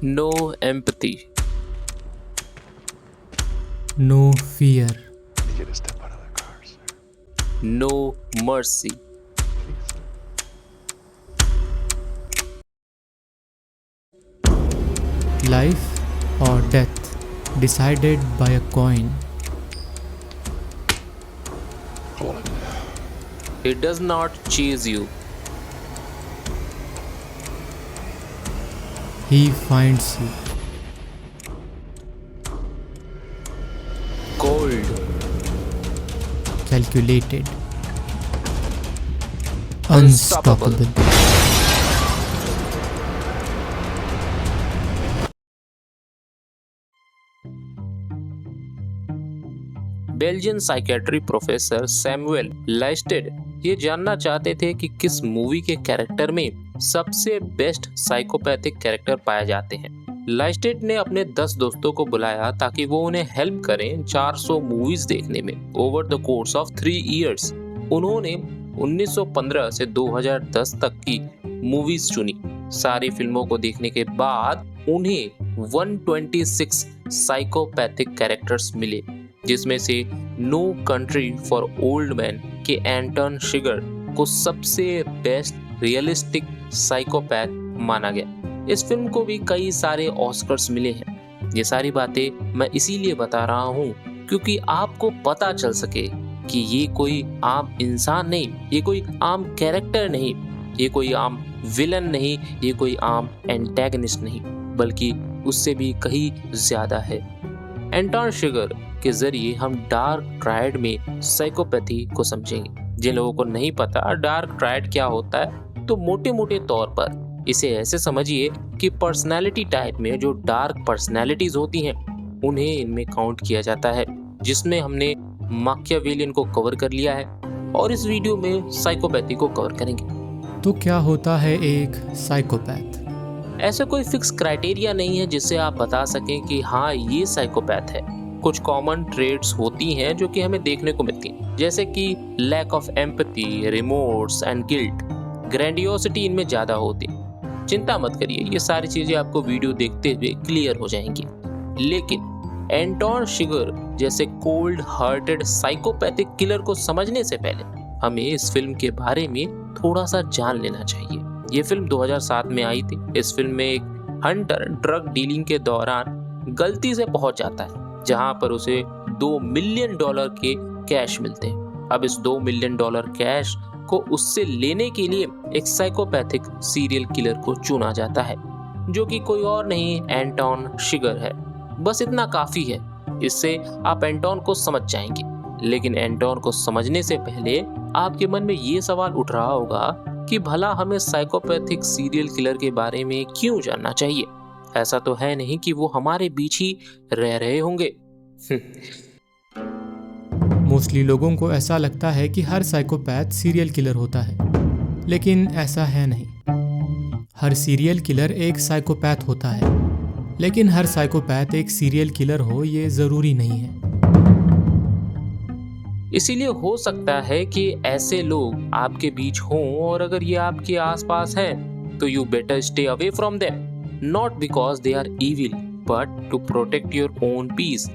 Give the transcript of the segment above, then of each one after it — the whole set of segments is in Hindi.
No empathy. No fear. Get a step out of the car, sir. No mercy. Life or death decided by a coin. Hold it. It does not chase you. He finds you. Cold. Calculated. Unstoppable. Unstoppable. Belgian psychiatry professor Samuel Leistedt ये जानना चाहते थे कि किस मूवी के कैरेक्टर में सबसे बेस्ट साइकोपैथिक कैरेक्टर पाए जाते हैं। लाइस्टेड ने अपने 10 दोस्तों को बुलाया ताकि वो उन्हें हेल्प करें 400 मूवीज देखने में over the course of 3 years. उन्होंने 1915 से 2010 तक की मूवीज चुनी। सारी फिल्मों को देखने के बाद उन्हें 126 साइकोपैथिक कैरेक्टर्स मिले, जिसमें से No Country for Old Man के एंटन शिगर को सबसे बेस्ट रियलिस्टिक साइकोपैथ माना गया। इस फिल्म को भी कई सारे ऑस्कर्स मिले हैं। ये सारी बातें मैं इसीलिए बता रहा हूँ क्योंकि आपको पता चल सके कि ये कोई आम इंसान नहीं, ये कोई आम कैरेक्टर नहीं, ये कोई आम विलन नहीं, ये कोई आम एंटेगनिस्ट नहीं, बल्कि उससे भी कहीं ज्यादा है। एंटन शिगर के जरिए हम डार्क ट्रायड में साइकोपैथी को समझेंगे। जिन लोगों को नहीं पता डार्क ट्रायड क्या होता है, तो मोटे मोटे तौर पर इसे ऐसे समझिए कि पर्सनालिटी टाइप में जो डार्क पर्सनालिटीज होती हैं उन्हें इनमें काउंट किया जाता है, जिसमें हमने मैकियावेलियन को कवर कर लिया है और इस वीडियो में साइकोपैथी को कवर करेंगे। तो क्या होता है एक साइकोपैथ? ऐसा कोई फिक्स क्राइटेरिया नहीं है जिससे आप बता सकें कि हाँ ये साइकोपैथ है। कुछ कॉमन ट्रेड्स होती हैं जो कि हमें देखने को मिलती हैं, जैसे कि lack of empathy, remorse and guilt, grandiosity इनमें ज़्यादा होती है। चिंता मत करिए, ये सारी चीज़ें आपको वीडियो देखते हुए क्लियर हो जाएंगी। लेकिन एंटन शिगर जैसे कोल्ड हार्टेड साइकोपैथिक किलर को समझने से पहले हमें इस फिल्म के बारे में थोड़ा सा जान लेना चाहिए। ये फिल्म 2007 में आई थी। इस फिल्म में एक हंटर ड्रग डीलिंग के दौरान गलती से पहुंच जाता है जहां पर उसे $2 मिलियन के कैश मिलते हैं। अब इस $2 मिलियन कैश को उससे लेने के लिए एक साइकोपैथिक सीरियल किलर को चुना जाता है, जो कि कोई और नहीं एंटन शिगर है। बस इतना काफी है, इससे आप एंटन को समझ जाएंगे। लेकिन एंटन को समझने से पहले आपके मन में ये सवाल उठ रहा होगा कि भला हमें साइकोपैथिक सीरियल किलर के बारे में क्यों जानना चाहिए? ऐसा तो है नहीं कि वो हमारे बीच ही रह रहे होंगे। मोस्टली लोगों को ऐसा लगता है कि हर साइकोपैथ सीरियल किलर होता है, लेकिन ऐसा है नहीं। हर सीरियल किलर एक साइकोपैथ होता है, लेकिन हर साइकोपैथ एक सीरियल किलर हो ये ज़रूरी नहीं है। इसीलिए हो सकता है कि ऐसे लोग आपके बीच हों और अगर ये आपके आसपास हैं तो you better stay away from them, not because they are evil but to protect your own peace.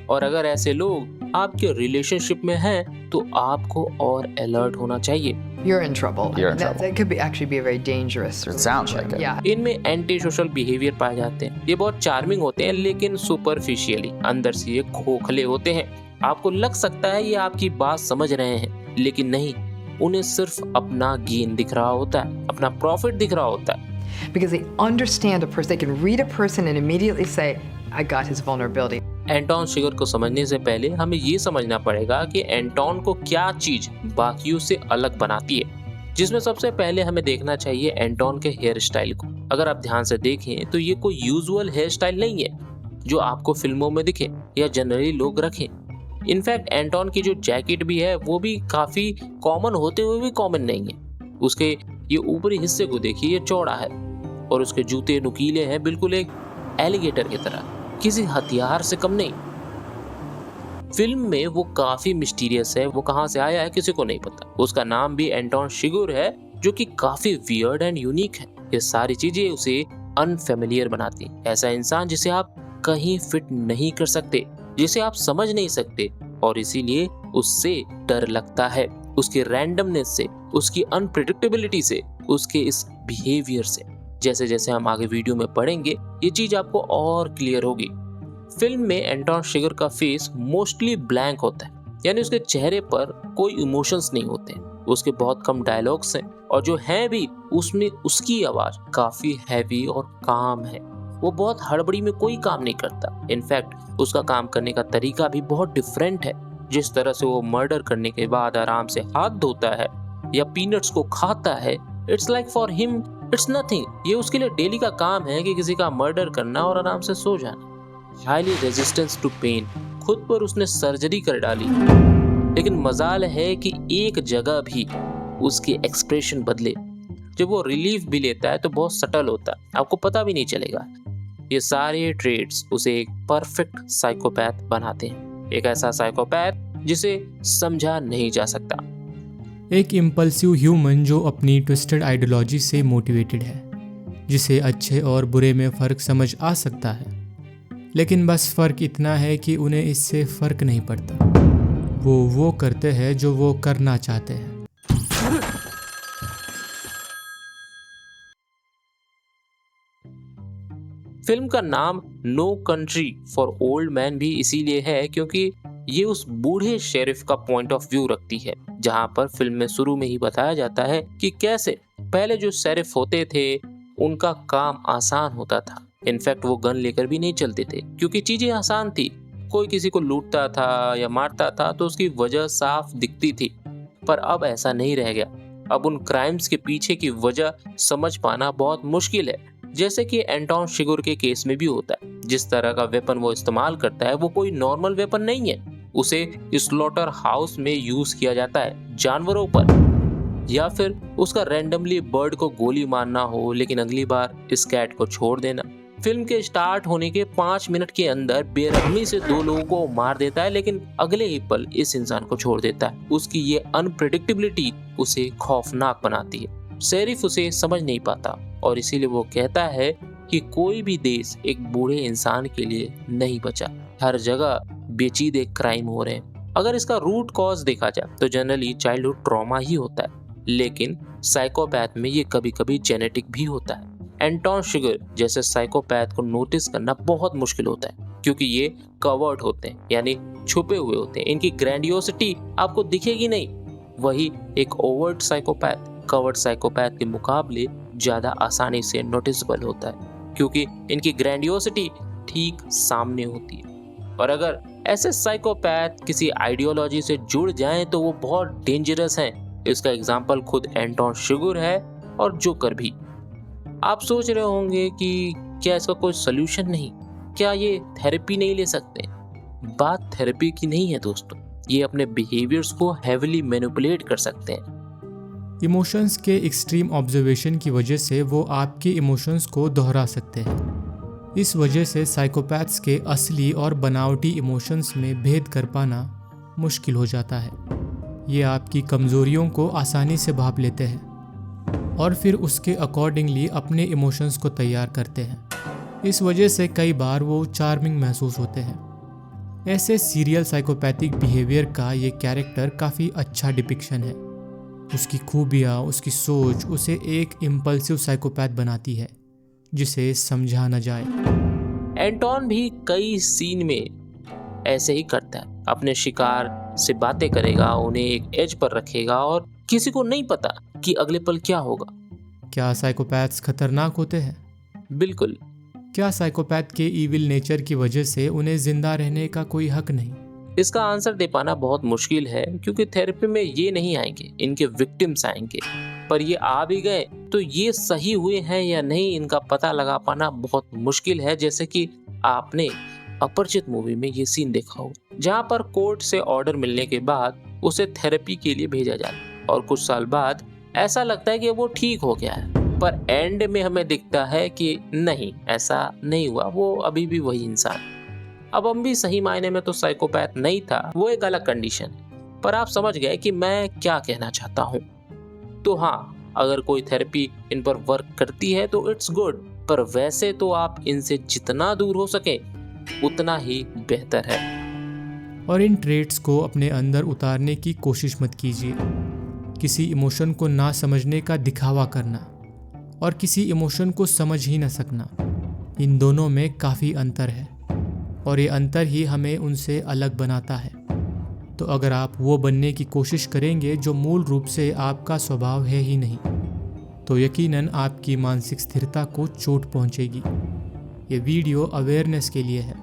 और अगर ऐसे लोग आपके रिलेशनशिप में हैं तो आपको और अलर्ट होना चाहिए। You're in trouble. You're in That trouble. could be actually be a very dangerous It sounds like it. Yeah. इनमें एंटी सोशल बिहेवियर पाए जाते हैं। ये बहुत चार्मिंग होते हैं लेकिन सुपरफिशियली अंदर से ये खोखले होते हैं। आपको लग सकता है ये आपकी बात समझ रहे हैं, लेकिन नहीं, उन्हें सिर्फ अपना गेन दिख रहा होता है, अपना प्रॉफिट दिख रहा होता है। Because they understand a person, they can read a person and immediately say, I got his vulnerability. एंटन शिगर को समझने से पहले हमें ये समझना पड़ेगा कि एंटन को क्या चीज बाकियों से अलग बनाती है, जिसमें सबसे पहले हमें देखना चाहिए एंटन के हेयर स्टाइल को। अगर आप ध्यान से देखें तो ये कोई यूजुअल हेयर स्टाइल नहीं है जो आपको फिल्मों में दिखे या जनरली लोग रखें। इनफैक्ट एंटन की जो जैकेट भी है वो भी काफी कॉमन होते हुए भी कॉमन नहीं है। उसके ये ऊपरी हिस्से को देखिए, ये चौड़ा है और उसके जूते नुकीले हैं, बिल्कुल एक एलिगेटर की तरह, किसी हथियार से कम नहीं। फिल्म में वो काफी मिस्टीरियस है, वो कहाँ से आया है किसी को नहीं पता। उसका नाम भी एंटन शिगर है, जो कि काफी वियर्ड एंड यूनिक है। ये सारी चीजें उसे अनफेमिलियर बनाती है। ऐसा इंसान जिसे आप कहीं फिट नहीं कर सकते, जिसे आप समझ नहीं सकते और इसीलिए उससे डर लगता है, उसके रैंडमनेस से, उसकी अनप्रिडिक्टेबिलिटी से, उसके इस बिहेवियर से। जैसे जैसे हम आगे वीडियो में पढ़ेंगे ये चीज आपको और क्लियर होगी। फिल्म में एंटोन शिगर का फेस मोस्टली ब्लैंक होता है, यानी उसके चेहरे पर कोई इमोशंस नहीं होते। उसके बहुत कम डायलॉग्स हैं और जो हैं भी उसमें उसकी आवाज काफी हैवी और काम है। वो बहुत हड़बड़ी में कोई काम नहीं करता। इनफैक्ट उसका काम करने का तरीका भी बहुत डिफरेंट है। जिस तरह से वो मर्डर करने के बाद आराम से हाथ धोता है या पीनट्स को खाता है, it's like for him it's nothing. ये उसके लिए डेली का काम है कि किसी का मर्डर करना और आराम से सो जाना। हाईली रेजिस्टेंस टू पेन, खुद पर उसने सर्जरी कर डाली, लेकिन मजाल है कि एक जगह भी उसके एक्सप्रेशन बदले। जब वो रिलीफ भी लेता है तो बहुत सटल होता है, आपको पता भी नहीं चलेगा। ये सारे ट्रेड्स उसे एक परफेक्ट साइकोपैथ बनाते हैं, एक ऐसा साइकोपैथ जिसे समझा नहीं जा सकता। एक इम्पल्सिव ह्यूमन जो अपनी ट्विस्टेड आइडियोलॉजी से मोटिवेटेड है, जिसे अच्छे और बुरे में फ़र्क समझ आ सकता है, लेकिन बस फ़र्क इतना है कि उन्हें इससे फ़र्क नहीं पड़ता। वो करते हैं जो वो करना चाहते हैं। फिल्म का नाम No Country for Old Man भी इसीलिए है क्योंकि ये उस बूढ़े शेरिफ का पॉइंट ऑफ व्यू रखती है, जहां पर फिल्म में शुरू में ही बताया जाता है कि कैसे पहले जो शेरिफ होते थे उनका काम आसान होता था। इनफैक्ट वो गन लेकर भी नहीं चलते थे क्योंकि चीजें आसान थी। कोई किसी को लूटता था या मारता था तो उसकी वजह साफ दिखती थी, पर अब ऐसा नहीं रह गया। अब उन क्राइम्स के पीछे की वजह समझ पाना बहुत मुश्किल है, जैसे कि एंटोन शिगर के केस में भी होता है। जिस तरह का वेपन वो इस्तेमाल करता है वो कोई नॉर्मल वेपन नहीं है। उसे स्लॉटर हाउस में यूज किया जाता है जानवरों पर, या फिर उसका रैंडमली बर्ड को गोली मारना हो लेकिन अगली बार इस कैट को छोड़ देना। फिल्म के स्टार्ट होने के 5 मिनट के अंदर बेरहमी से 2 लोगों को मार देता है, लेकिन अगले ही पल इस इंसान को छोड़ देता है। उसकी ये अनप्रेडिक्टेबिलिटी उसे खौफनाक बनाती है। शेरिफ उसे समझ नहीं पाता और इसीलिए वो कहता है कि कोई भी देश एक बूढ़े इंसान के लिए नहीं बचा। हर जगह बेचीदे क्राइम हो रहे हैं। अगर इसका रूट कॉज देखा जाए तो जनरली चाइल्डहुड ट्रॉमा ही होता है, लेकिन साइकोपैथ में ये कभी कभी जेनेटिक भी होता है। एंटोन शिगर जैसे साइकोपैथ को नोटिस करना बहुत मुश्किल होता है क्योंकि ये कवर्ड होते हैं, यानी छुपे हुए होते हैं। इनकी ग्रैंडियोसिटी आपको दिखेगी नहीं। वही एक ओवर्ट साइकोपैथ कवर्ड साइकोपैथ के मुकाबले ज्यादा आसानी से नोटिसेबल होता है क्योंकि इनकी ग्रैंडियोसिटी ठीक सामने होती है। और अगर ऐसे साइकोपैथ किसी आइडियोलॉजी से जुड़ जाएं तो वो बहुत डेंजरस हैं। इसका एग्जाम्पल खुद एंटोन शिगर है और जोकर भी। आप सोच रहे होंगे कि क्या इसका कोई सोल्यूशन नहीं, क्या ये थेरेपी नहीं ले सकते? बात थेरेपी की नहीं है दोस्तों, ये अपने बिहेवियर्स को हेविली मैनिपुलेट कर सकते हैं। इमोशंस के एक्सट्रीम ऑब्जर्वेशन की वजह से वो आपके इमोशंस को दोहरा सकते हैं। इस वजह से साइकोपैथ्स के असली और बनावटी इमोशंस में भेद कर पाना मुश्किल हो जाता है। ये आपकी कमज़ोरियों को आसानी से भांप लेते हैं और फिर उसके अकॉर्डिंगली अपने इमोशंस को तैयार करते हैं। इस वजह से कई बार वो चार्मिंग महसूस होते हैं। ऐसे सीरियल साइकोपैथिक बिहेवियर का ये कैरेक्टर काफ़ी अच्छा डिपिक्शन है। उसकी खूबियाँ, उसकी सोच उसे एक इम्पल्सिव साइकोपैथ बनाती है जिसे समझा न जाए। एंटोन भी कई सीन में ऐसे ही करता है। अपने शिकार से बातें करेगा, उन्हें एक एज पर रखेगा और किसी को नहीं पता कि अगले पल क्या होगा। क्या साइकोपैथ्स खतरनाक होते हैं? बिल्कुल। क्या साइकोपैथ के ईविल नेचर की वजह से उन्हें जिंदा रहने का कोई हक नहीं? इसका आंसर दे पाना बहुत मुश्किल है क्योंकि थेरेपी में ये नहीं आएंगे, इनके विक्टिम्स आएंगे। पर ये आ भी गए तो ये सही हुए हैं या नहीं इनका पता लगा पाना बहुत मुश्किल है। जैसे कि आपने अपरिचित मूवी में ये सीन देखा हो जहाँ पर कोर्ट से ऑर्डर मिलने के बाद उसे थेरेपी के लिए भेजा जाता और कुछ साल बाद ऐसा लगता है कि वो ठीक हो गया है, पर एंड में हमें दिखता है कि नहीं, ऐसा नहीं हुआ, वो अभी भी वही इंसान। अब हम भी सही मायने में तो साइकोपैथ नहीं था, वो एक अलग कंडीशन। पर आप समझ गए कि मैं क्या कहना चाहता हूँ। तो हाँ, अगर कोई थेरेपी इन पर वर्क करती है तो इट्स गुड, पर वैसे तो आप इनसे जितना दूर हो सके उतना ही बेहतर है। और इन ट्रेट्स को अपने अंदर उतारने की कोशिश मत कीजिए। किसी इमोशन को ना समझने का दिखावा करना और किसी इमोशन को समझ ही ना सकना, इन दोनों में काफ़ी अंतर है और ये अंतर ही हमें उनसे अलग बनाता है। तो अगर आप वो बनने की कोशिश करेंगे जो मूल रूप से आपका स्वभाव है ही नहीं, तो यकीनन आपकी मानसिक स्थिरता को चोट पहुंचेगी। ये वीडियो अवेयरनेस के लिए है।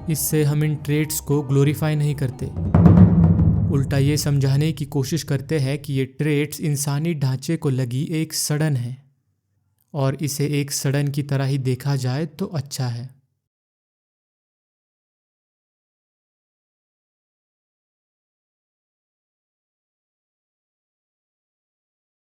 इससे हम इन ट्रेट्स को ग्लोरीफाई नहीं करते, उल्टा ये समझाने की कोशिश करते हैं कि ये ट्रेट्स इंसानी ढांचे को लगी एक सड़न है और इसे एक सड़न की तरह ही देखा जाए तो अच्छा है।